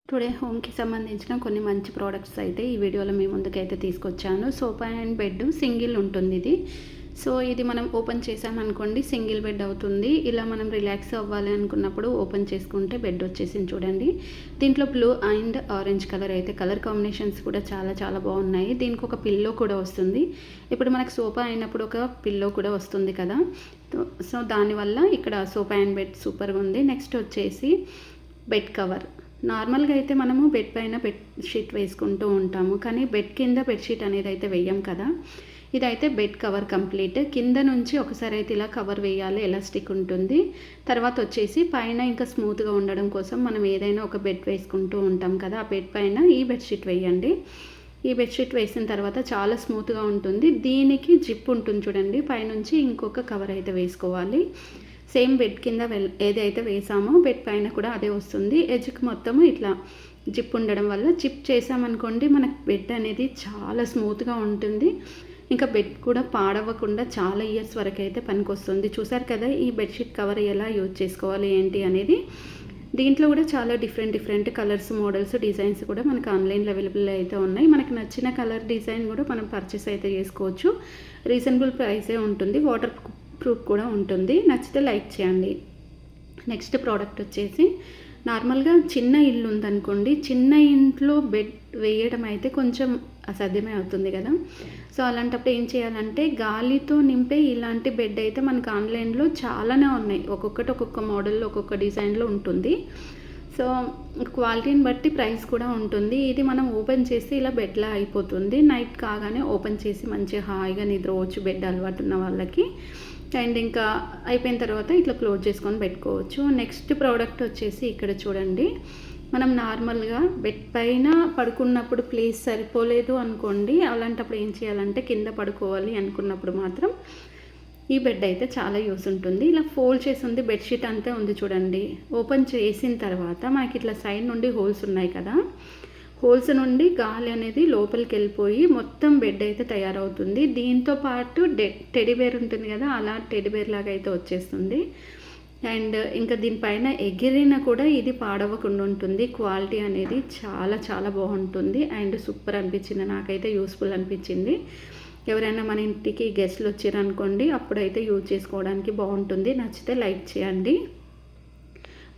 Today హోమ్‌కి సంబంధించిన కొన్ని మంచి ప్రొడక్ట్స్ అయితే ఈ వీడియోలో మీ ముందుకైతే తీసుకొచ్చాను. సోఫా అండ్ బెడ్ సింగిల్ ఉంటుంది ఇది. సో, ఇది మనం ఓపెన్ చేసామనుకోండి సింగిల్ బెడ్ అవుతుంది. ఇలా మనం రిలాక్స్ అవ్వాలి అనుకున్నప్పుడు ఓపెన్ చేసుకుంటే బెడ్ వచ్చేసింది చూడండి. దీంట్లో బ్లూ అండ్ ఆరెంజ్ కలర్ అయితే కలర్ కాంబినేషన్స్ కూడా చాలా చాలా బాగున్నాయి. దీనికి ఒక పిల్లో కూడా వస్తుంది. ఇప్పుడు మనకు సోఫా అయినప్పుడు ఒక పిల్లో కూడా వస్తుంది కదా! సో, దానివల్ల ఇక్కడ సోఫా అండ్ బెడ్ సూపర్‌గా ఉంది. నెక్స్ట్ వచ్చేసి బెడ్ కవర్. నార్మల్గా అయితే మనము బెడ్ పైన బెడ్షీట్ వేసుకుంటూ ఉంటాము, కానీ బెడ్ కింద బెడ్షీట్ అనేది అయితే వేయం కదా. ఇదైతే బెడ్ కవర్ కంప్లీట్. కింద నుంచి ఒకసారి అయితే ఇలా కవర్ వేయాలి, ఎలాస్టిక్ ఉంటుంది. తర్వాత వచ్చేసి పైన ఇంకా స్మూత్గా ఉండడం కోసం మనం ఏదైనా ఒక బెడ్ వేసుకుంటూ ఉంటాం కదా, ఆ బెడ్ పైన ఈ బెడ్షీట్ వేయండి. ఈ బెడ్షీట్ వేసిన తర్వాత చాలా స్మూత్గా ఉంటుంది. దీనికి జిప్ ఉంటుంది చూడండి, పైనుంచి ఇంకొక కవర్ అయితే వేసుకోవాలి. సేమ్ బెడ్ కింద ఏదైతే వేసామో బెడ్ పైన కూడా అదే వస్తుంది. ఎడ్జ్కి మొత్తము ఇట్లా జిప్ ఉండడం వల్ల జిప్ చేసామనుకోండి మనకు బెడ్ అనేది చాలా స్మూత్గా ఉంటుంది. ఇంకా బెడ్ కూడా పాడవకుండా చాలా ఇయర్స్ వరకు అయితే పనికొస్తుంది. చూసారు కదా ఈ బెడ్షీట్ కవర్ ఎలా యూజ్ చేసుకోవాలి ఏంటి అనేది. దీంట్లో కూడా చాలా డిఫరెంట్ కలర్స్, మోడల్స్, డిజైన్స్ కూడా మనకు ఆన్లైన్లో అవైలబుల్ అయితే ఉన్నాయి. మనకు నచ్చిన కలర్, డిజైన్ కూడా మనం పర్చేస్ అయితే చేసుకోవచ్చు. రీజనబుల్ ప్రైసే ఉంటుంది. వాటర్ ప్రూఫ్ కూడా ఉంటుంది. నచ్చితే లైక్ చేయండి. నెక్స్ట్ ప్రోడక్ట్ వచ్చేసి నార్మల్గా చిన్న ఇల్లు ఉందనుకోండి, చిన్న ఇంట్లో బెడ్ వేయడం అయితే కొంచెం అసాధ్యమే అవుతుంది కదా. సో అలాంటప్పుడు ఏం చేయాలంటే గాలితో నింపే ఇలాంటి బెడ్ అయితే మనకు ఆన్లైన్లో చాలానే ఉన్నాయి. ఒక్కొక్కటి ఒక్కొక్క మోడల్లో ఒక్కొక్క డిజైన్లో ఉంటుంది. సో క్వాలిటీని బట్టి ప్రైస్ కూడా ఉంటుంది. ఇది మనం ఓపెన్ చేసి ఇలా బెడ్లా అయిపోతుంది. నైట్ కాగానే ఓపెన్ చేసి మంచిగా హాయిగా నిద్రపోవచ్చు బెడ్ అలవాటు ఉన్న వాళ్ళకి. అండ్ ఇంకా అయిపోయిన తర్వాత ఇట్లా క్లోజ్ చేసుకొని పెట్టుకోవచ్చు. నెక్స్ట్ ప్రోడక్ట్ వచ్చేసి ఇక్కడ చూడండి, మనం నార్మల్గా బెడ్ పైన పడుకున్నప్పుడు ప్లేస్ సరిపోలేదు అనుకోండి, అలాంటప్పుడు ఏం చేయాలంటే కింద పడుకోవాలి అనుకున్నప్పుడు మాత్రం ఈ బెడ్ అయితే చాలా యూస్ ఉంటుంది. ఇలా ఫోల్డ్ చేసి ఉంది, బెడ్షీట్ అంతే ఉంది చూడండి. ఓపెన్ చేసిన తర్వాత మనకి ఇట్లా సైడ్ నుండి హోల్స్ ఉన్నాయి కదా, హోల్స్ నుండి గాలి అనేది లోపలికి వెళ్ళిపోయి మొత్తం బెడ్ అయితే తయారవుతుంది. దీంతో పాటు టెడీబేర్ ఉంటుంది కదా, అలా టెడీబేర్ లాగా అయితే వచ్చేస్తుంది. అండ్ ఇంకా దీనిపైన ఎగిరిన కూడా ఇది పాడవకుండా ఉంటుంది. క్వాలిటీ అనేది చాలా చాలా బాగుంటుంది అండ్ సూపర్ అనిపించింది. నాకైతే యూస్ఫుల్ అనిపించింది. ఎవరైనా మన ఇంటికి గెస్ట్లు వచ్చారనుకోండి, అప్పుడైతే యూజ్ చేసుకోవడానికి బాగుంటుంది. నచ్చితే లైక్ చేయండి.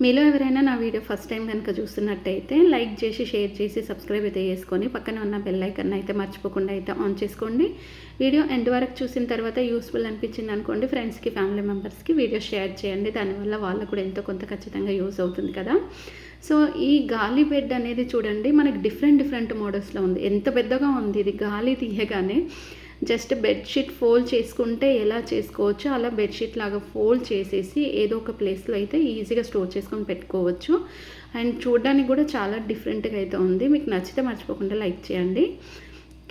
మీలో ఎవరైనా నా వీడియో ఫస్ట్ టైం కనుక చూస్తున్నట్టయితే లైక్ చేసి, షేర్ చేసి, సబ్స్క్రైబ్ అయితే చేసుకొని పక్కన ఉన్న బెల్ ఐకాన్ అయితే మర్చిపోకుండా అయితే ఆన్ చేసుకోండి. వీడియో ఎండ్ వరకు చూసిన తర్వాత యూస్ఫుల్ అనిపించింది అనుకోండి, ఫ్రెండ్స్కి, ఫ్యామిలీ మెంబర్స్కి వీడియో షేర్ చేయండి. దానివల్ల వాళ్ళకు కూడా ఎంతో కొంత ఖచ్చితంగా యూస్ అవుతుంది కదా. సో ఈ గాలి బెడ్ అనేది చూడండి మనకి డిఫరెంట్ మోడల్స్లో ఉంది. ఎంత పెద్దగా ఉంది ఇది. గాలి తీయగానే జస్ట్ బెడ్షీట్ ఫోల్డ్ చేసుకుంటే ఎలా చేసుకోవచ్చో అలా బెడ్షీట్ లాగా ఫోల్డ్ చేసేసి ఏదో ఒక ప్లేస్లో అయితే ఈజీగా స్టోర్ చేసుకొని పెట్టుకోవచ్చు. అండ్ చూడడానికి కూడా చాలా డిఫరెంట్గా అయితే ఉంది. మీకు నచ్చితే మర్చిపోకుండా లైక్ చేయండి.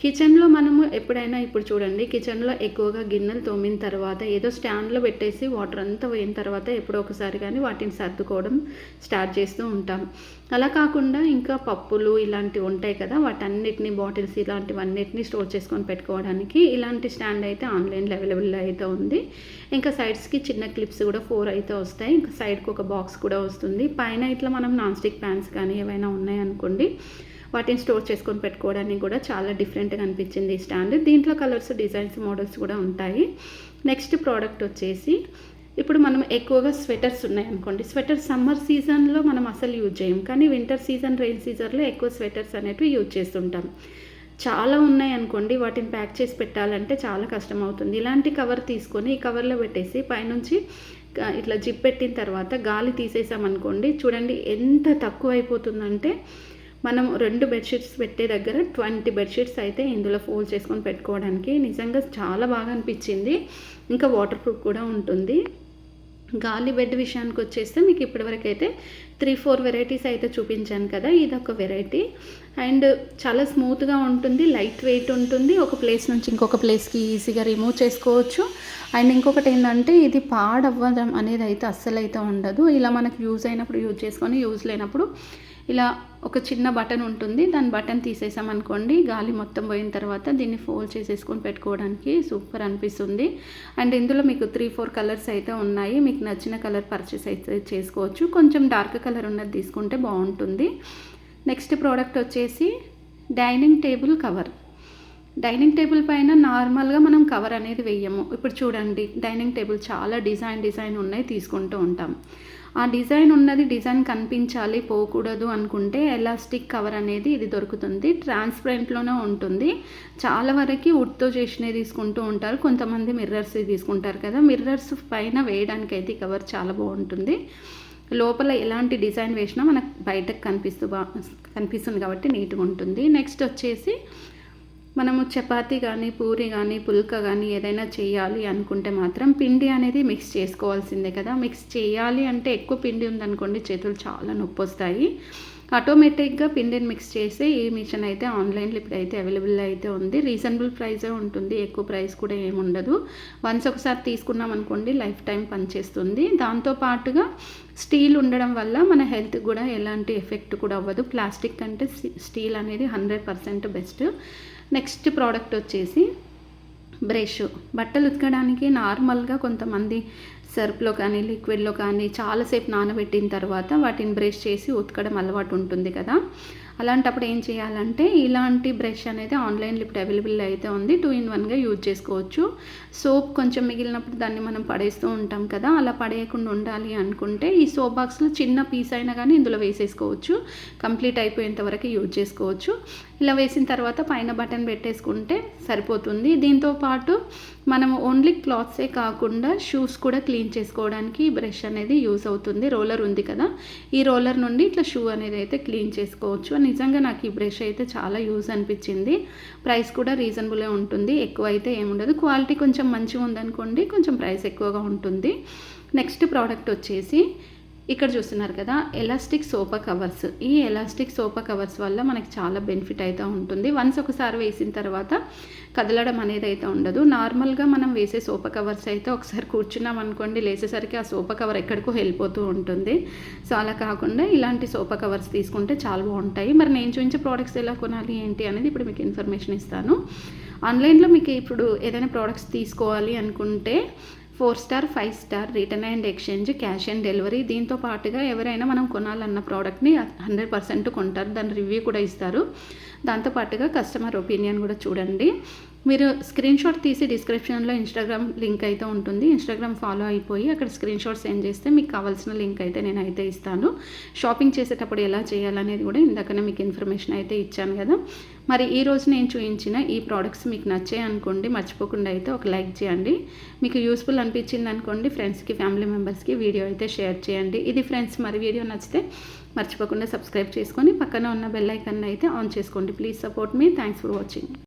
కిచెన్లో మనము ఎప్పుడైనా ఇప్పుడు చూడండి, కిచెన్లో ఎక్కువగా గిన్నెలు తోమిన తర్వాత ఏదో స్టాండ్లో పెట్టేసి వాటర్ అంతా పోయిన తర్వాత ఎప్పుడో ఒకసారి కానీ వాటిని సర్దుకోవడం స్టార్ట్ చేస్తూ ఉంటాం. అలా కాకుండా ఇంకా పప్పులు ఇలాంటివి ఉంటాయి కదా, వాటన్నిటిని బాటిల్స్ ఇలాంటివన్నిటిని స్టోర్ చేసుకొని పెట్టుకోవడానికి ఇలాంటి స్టాండ్ అయితే ఆన్లైన్లో అవైలబుల్ అయితే ఉంది. ఇంకా సైడ్స్కి చిన్న క్లిప్స్ కూడా 4 అయితే వస్తాయి. ఇంకా సైడ్కి ఒక బాక్స్ కూడా వస్తుంది. పైన ఇట్లా మనం నాన్ స్టిక్ ప్యాన్స్ కానీ ఏవైనా ఉన్నాయనుకోండి, వాటిని స్టోర్ చేసుకొని పెట్టుకోవడానికి కూడా చాలా డిఫరెంట్గా అనిపించింది ఈ స్టాండ్. దీంట్లో కలర్స్, డిజైన్స్, మోడల్స్ కూడా ఉంటాయి. నెక్స్ట్ ప్రోడక్ట్ వచ్చేసి ఇప్పుడు మనం ఎక్కువగా స్వెటర్స్ ఉన్నాయనుకోండి, స్వెటర్ సమ్మర్ సీజన్లో మనం అసలు యూజ్ చేయం, కానీ వింటర్ సీజన్, రెయిన్ సీజన్లో ఎక్కువ స్వెటర్స్ అనేవి యూజ్ చేస్తుంటాం. చాలా ఉన్నాయి అనుకోండి, వాటిని ప్యాక్ చేసి పెట్టాలంటే చాలా కష్టం అవుతుంది. ఇలాంటి కవర్ తీసుకొని ఈ కవర్లో పెట్టేసి పైనుంచి ఇట్లా జిప్ పెట్టిన తర్వాత గాలి తీసేసామనుకోండి, చూడండి ఎంత తక్కువ అయిపోతుందంటే మనం 2 బెడ్షీట్స్ పెట్టే దగ్గర 20 బెడ్షీట్స్ అయితే ఇందులో ఫోల్డ్ చేసుకొని పెట్టుకోవడానికి నిజంగా చాలా బాగా అనిపించింది. ఇంకా వాటర్ ప్రూఫ్ కూడా ఉంటుంది. గాలి బెడ్ విషయానికి వచ్చేస్తే మీకు ఇప్పటివరకు అయితే 3-4 వెరైటీస్ అయితే చూపించాను కదా, ఇదొక వెరైటీ. అండ్ చాలా స్మూత్గా ఉంటుంది, లైట్ వెయిట్ ఉంటుంది. ఒక ప్లేస్ నుంచి ఇంకొక ప్లేస్కి ఈజీగా రిమూవ్ చేసుకోవచ్చు. అండ్ ఇంకొకటి ఏంటంటే ఇది పాడవ్వడం అనేది అయితే అస్సలు అయితే ఉండదు. ఇలా మనకు యూజ్ అయినప్పుడు యూజ్ చేసుకొని, యూజ్ లేనప్పుడు ఇలా ఒక చిన్న బటన్ ఉంటుంది, దాని బటన్ తీసేసామనుకోండి, గాలి మొత్తం పోయిన తర్వాత దీన్ని ఫోల్డ్ చేసేసుకొని పెట్టుకోవడానికి సూపర్ అనిపిస్తుంది. అండ్ ఇందులో మీకు 3-4 కలర్స్ అయితే ఉన్నాయి. మీకు నచ్చిన కలర్ పర్చేస్ అయితే చేసుకోవచ్చు. కొంచెం డార్క్ కలర్ ఉన్నది తీసుకుంటే బాగుంటుంది. నెక్స్ట్ ప్రోడక్ట్ వచ్చేసి dining table cover. Dining table పైన నార్మల్గా మనం కవర్ అనేది వేయము. ఇప్పుడు చూడండి, డైనింగ్ టేబుల్ చాలా డిజైన్ ఉన్నాయి, తీసుకుంటూ ఉంటాం. ఆ డిజైన్ ఉన్నది డిజైన్ కనిపించాలి, పోకూడదు అనుకుంటే ఎలాస్టిక్ కవర్ అనేది ఇది దొరుకుతుంది. ట్రాన్స్పరెంట్లోనే ఉంటుంది. చాలా వరకు వుడ్తో చేసినవి తీసుకుంటూ ఉంటారు, కొంతమంది మిర్రర్స్ తీసుకుంటారు కదా. మిర్రర్స్ పైన వేయడానికైతే ఈ కవర్ చాలా బాగుంటుంది. లోపల ఎలాంటి డిజైన్ వేసినా మనకు బయటకు కనిపిస్తుంది కాబట్టి నీట్గా ఉంటుంది. నెక్స్ట్ వచ్చేసి మనము చపాతీ కానీ, పూరి కానీ, పుల్కా కానీ ఏదైనా చేయాలి అనుకుంటే మాత్రం పిండి అనేది మిక్స్ చేసుకోవాల్సిందే కదా. మిక్స్ చేయాలి అంటే ఎక్కువ పిండి ఉందనుకోండి, చేతులు చాలా నొప్పి వస్తాయి. ఆటోమేటిక్గా పిండిని మిక్స్ చేసే ఈ మిషన్ అయితే ఆన్లైన్లో ఇప్పుడైతే అవైలబుల్ అయితే ఉంది. రీజనబుల్ ప్రైసే ఉంటుంది, ఎక్కువ ప్రైస్ కూడా ఏమి ఉండదు. వన్స్ ఒకసారి తీసుకున్నాం అనుకోండి, లైఫ్ టైం పనిచేస్తుంది. దాంతోపాటుగా స్టీల్ ఉండడం వల్ల మన హెల్త్కి కూడా ఎలాంటి ఎఫెక్ట్ కూడా అవ్వదు. ప్లాస్టిక్ కంటే స్టీల్ అనేది 100% బెస్ట్. నెక్స్ట్ ప్రోడక్ట్ వచ్చేసి బ్రష్. బట్టలు ఉతకడానికి నార్మల్గా కొంతమంది సర్ఫ్లో కానీ, లిక్విడ్లో కానీ చాలాసేపు నానబెట్టిన తర్వాత వాటిని బ్రష్ చేసి ఉతకడం అలవాటు ఉంటుంది కదా. అలాంటప్పుడు ఏం చేయాలంటే ఇలాంటి బ్రష్ అనేది ఆన్లైన్లో ఇప్పుడు అవైలబుల్ అయితే ఉంది. 2 in 1గా యూజ్ చేసుకోవచ్చు. సోప్ కొంచెం మిగిలినప్పుడు దాన్ని మనం పడేస్తూ ఉంటాం కదా, అలా పడేయకుండా ఉండాలి అనుకుంటే ఈ సోప్ బాక్స్లో చిన్న పీస్ అయినా కానీ ఇందులో వేసేసుకోవచ్చు. కంప్లీట్ అయిపోయేంత వరకు యూజ్ చేసుకోవచ్చు. ఇలా వేసిన తర్వాత పైన బటన్ పెట్టేసుకుంటే సరిపోతుంది. దీంతోపాటు మనం ఓన్లీ క్లాత్సే కాకుండా షూస్ కూడా క్లీన్ చేసుకోవడానికి ఈ బ్రష్ అనేది యూజ్ అవుతుంది. రోలర్ ఉంది కదా, ఈ రోలర్ నుండి ఇట్లా షూ అనేది అయితే క్లీన్ చేసుకోవచ్చు. నిజంగా నాకు ఈ బ్రష్ అయితే చాలా యూజ్ అనిపించింది. ప్రైస్ కూడా రీజనబుల్గా ఉంటుంది, ఎక్కువ అయితే ఏముండదు. క్వాలిటీ కొంచెం మంచిగా ఉందనుకోండి, కొంచెం ప్రైస్ ఎక్కువగా ఉంటుంది. నెక్స్ట్ ప్రోడక్ట్ వచ్చేసి ఇక్కడ చూస్తున్నారు కదా, ఎలాస్టిక్ సోఫా కవర్స్. ఈ ఎలాస్టిక్ సోఫా కవర్స్ వల్ల మనకి చాలా బెనిఫిట్ అయితే ఉంటుంది. వన్స్ ఒకసారి వేసిన తర్వాత కదలడం అనేది అయితే ఉండదు. నార్మల్గా మనం వేసే సోఫా కవర్స్ అయితే ఒకసారి కూర్చున్నాం అనుకోండి, లేచేసరికి ఆ సోఫా కవర్ ఎక్కడికో వెళ్ళిపోతూ ఉంటుంది. సో అలా కాకుండా ఇలాంటి సోఫా కవర్స్ తీసుకుంటే చాలా బాగుంటాయి. మరి నేను చూపించే ప్రోడక్ట్స్ ఎలా కొనాలి ఏంటి అనేది ఇప్పుడు మీకు ఇన్ఫర్మేషన్ ఇస్తాను. ఆన్లైన్లో మీకు ఇప్పుడు ఏదైనా ప్రోడక్ట్స్ తీసుకోవాలి అనుకుంటే 4 star 5 star return and exchange, cash on delivery. దీంతో పాటుగా ఎవరైనా మనం కొనాలన్న ప్రోడక్ట్ని 100% కొంటారు, దాని రివ్యూ కూడా ఇస్తారు. దాంతోపాటుగా కస్టమర్ ఒపీనియన్ కూడా చూడండి. మీరు స్క్రీన్ షాట్ తీసి డిస్క్రిప్షన్లో ఇన్స్టాగ్రామ్ లింక్ అయితే ఉంటుంది, ఇన్స్టాగ్రామ్ ఫాలో అయిపోయి అక్కడ స్క్రీన్ షాట్ సెండ్ చేస్తే మీకు కావాల్సిన లింక్ అయితే నేనైతే ఇస్తాను. షాపింగ్ చేసేటప్పుడు ఎలా చేయాలనేది కూడా ఇందాకనే మీకు ఇన్ఫర్మేషన్ అయితే ఇచ్చాను కదా. మరి ఈరోజు నేను చూపించిన ఈ ప్రోడక్ట్స్ మీకు నచ్చాయి అనుకోండి, మర్చిపోకుండా అయితే ఒక లైక్ చేయండి. మీకు యూస్ఫుల్ అనిపించింది అనుకోండి, ఫ్రెండ్స్కి, ఫ్యామిలీ మెంబర్స్కి వీడియో అయితే షేర్ చేయండి. ఇది ఫ్రెండ్స్, మరి వీడియో నచ్చితే మర్చిపోకుండా సబ్స్క్రైబ్ చేసుకొని పక్కన ఉన్న బెల్ ఐకాన్ అయితే ఆన్ చేసుకోండి. Please support me. Thanks for watching.